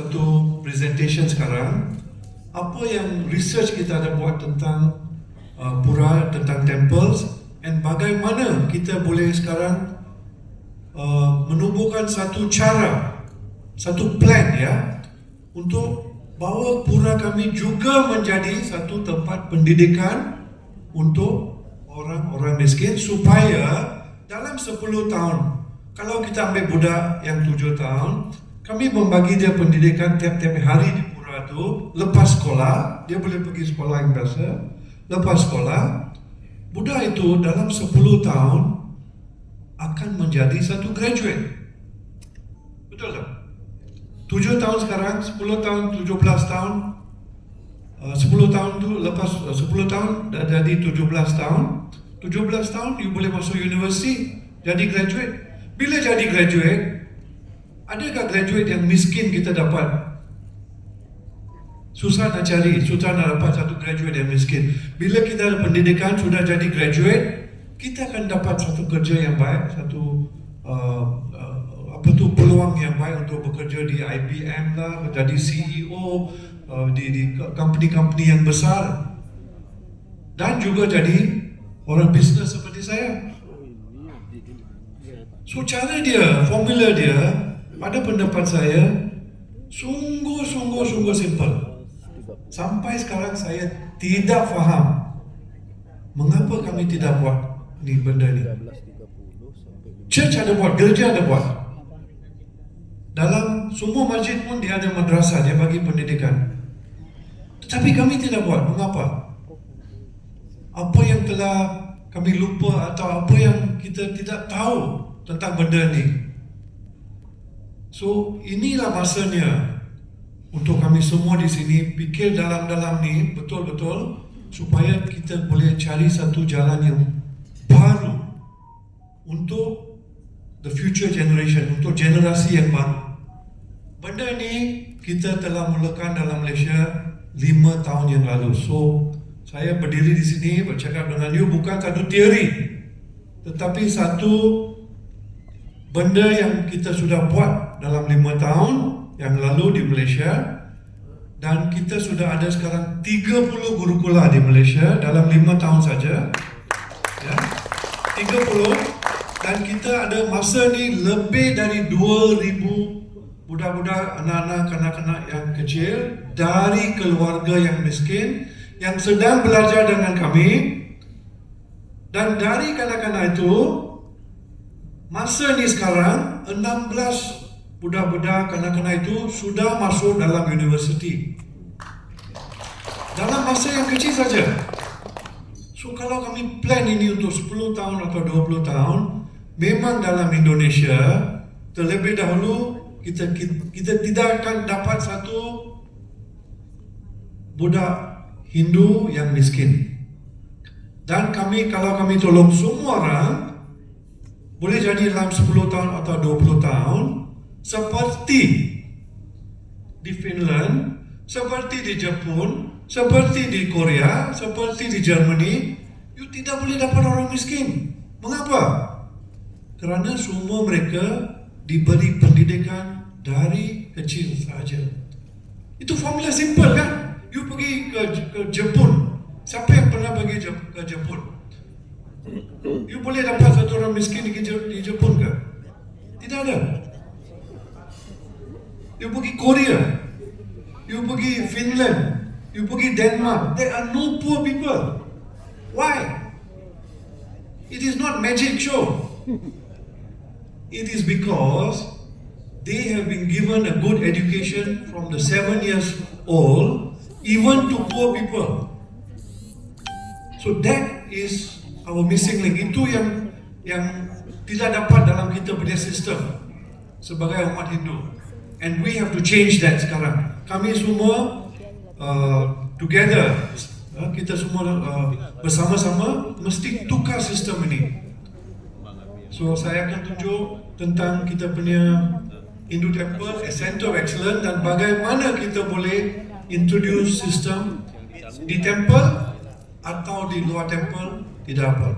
Satu presentation sekarang, apa yang research kita ada buat tentang pura, tentang temples, and bagaimana kita boleh sekarang menubuhkan satu cara, satu plan ya, untuk bahawa pura kami juga menjadi satu tempat pendidikan untuk orang-orang miskin, supaya dalam 10 tahun, kalau kita ambil budak yang 7 tahun, kami membagi dia pendidikan tiap-tiap hari di pura itu. Lepas sekolah, dia boleh pergi sekolah yang biasa. Lepas sekolah, budak itu dalam 10 tahun akan menjadi satu graduate. Betul tak? 7 tahun sekarang, 10 tahun, 17 tahun. 10 tahun tu lepas 10 tahun dah jadi 17 tahun. 17 tahun you boleh masuk universiti, jadi graduate. Bila jadi graduate, adakah graduate yang miskin kita dapat? Susah nak cari, susah nak dapat satu graduate yang miskin. Bila kita ada pendidikan, sudah jadi graduate, kita akan dapat satu kerja yang baik, satu peluang yang baik untuk bekerja di IBM lah, jadi CEO di company-company yang besar, dan juga jadi orang bisnes seperti saya. So cara dia, formula dia, pada pendapat saya sungguh simple. Sampai sekarang saya tidak faham mengapa kami tidak buat ni benda ni. Church ada buat, gereja ada buat. Dalam semua masjid pun dia ada madrasah, dia bagi pendidikan. Tetapi kami tidak buat. Mengapa? Apa yang telah kami lupa atau apa yang kita tidak tahu tentang benda ni? So, inilah masanya untuk kami semua di sini fikir dalam-dalam ni betul-betul supaya kita boleh cari satu jalan yang baru untuk the future generation, untuk generasi yang baru. Benda ni kita telah mulakan dalam Malaysia 5 tahun yang lalu. So, saya berdiri di sini bercakap dengan you bukan satu teori, tetapi satu benda yang kita sudah buat dalam 5 tahun yang lalu di Malaysia. Dan kita sudah ada sekarang 30 gurukula di Malaysia dalam 5 tahun saja ya, 30. Dan kita ada masa ni lebih dari 2,000 budak-budak, anak-anak, kanak-kanak yang kecil dari keluarga yang miskin yang sedang belajar dengan kami. Dan dari kanak-kanak itu, masa ni sekarang 16 budak-budak, kanak-kanak itu sudah masuk dalam universiti dalam masa yang kecil saja. So kalau kami plan ini untuk 10 tahun atau 20 tahun, memang dalam Indonesia terlebih dahulu kita tidak akan dapat satu budak Hindu yang miskin. Dan kalau kami tolong semua orang, boleh jadi dalam 10 tahun atau 20 tahun, seperti di Finland, seperti di Jepun, seperti di Korea, seperti di Germany, you tidak boleh dapat orang miskin. Mengapa? Kerana semua mereka diberi pendidikan dari kecil saja. Itu formula simple kan? You pergi ke Jepun, siapa yang pernah pergi ke Jepun? You boleh dapat satu orang miskin di Jepun ke? Tidak ada. You pergi Korea, you pergi Finland, you pergi Denmark, there are no poor people. Why? It is not magic show. It is because they have been given a good education from the 7 years old, even to poor people. So that is our missing link. Itu yang tidak dapat dalam kita punya sistem sebagai umat Hindu. And we have to change that sekarang. Kami semua together, kita semua bersama-sama mesti tukar sistem ini. So saya akan tunjuk tentang kita punya Hindu Temple, a center of excellence, dan bagaimana kita boleh introduce sistem di temple atau di luar temple, tidak apa.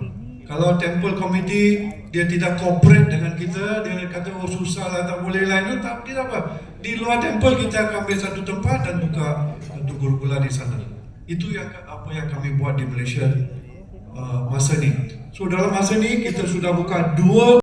Kalau temple committee dia tidak cooperate dengan kita, dia kata oh susah lah, tak boleh lah, itu tak, tidak apa. di luar temple kita akan ambil satu tempat dan buka satu gurukula di sana. Itu yang apa yang kami buat di Malaysia masa ni. So dalam masa ni kita sudah buka 2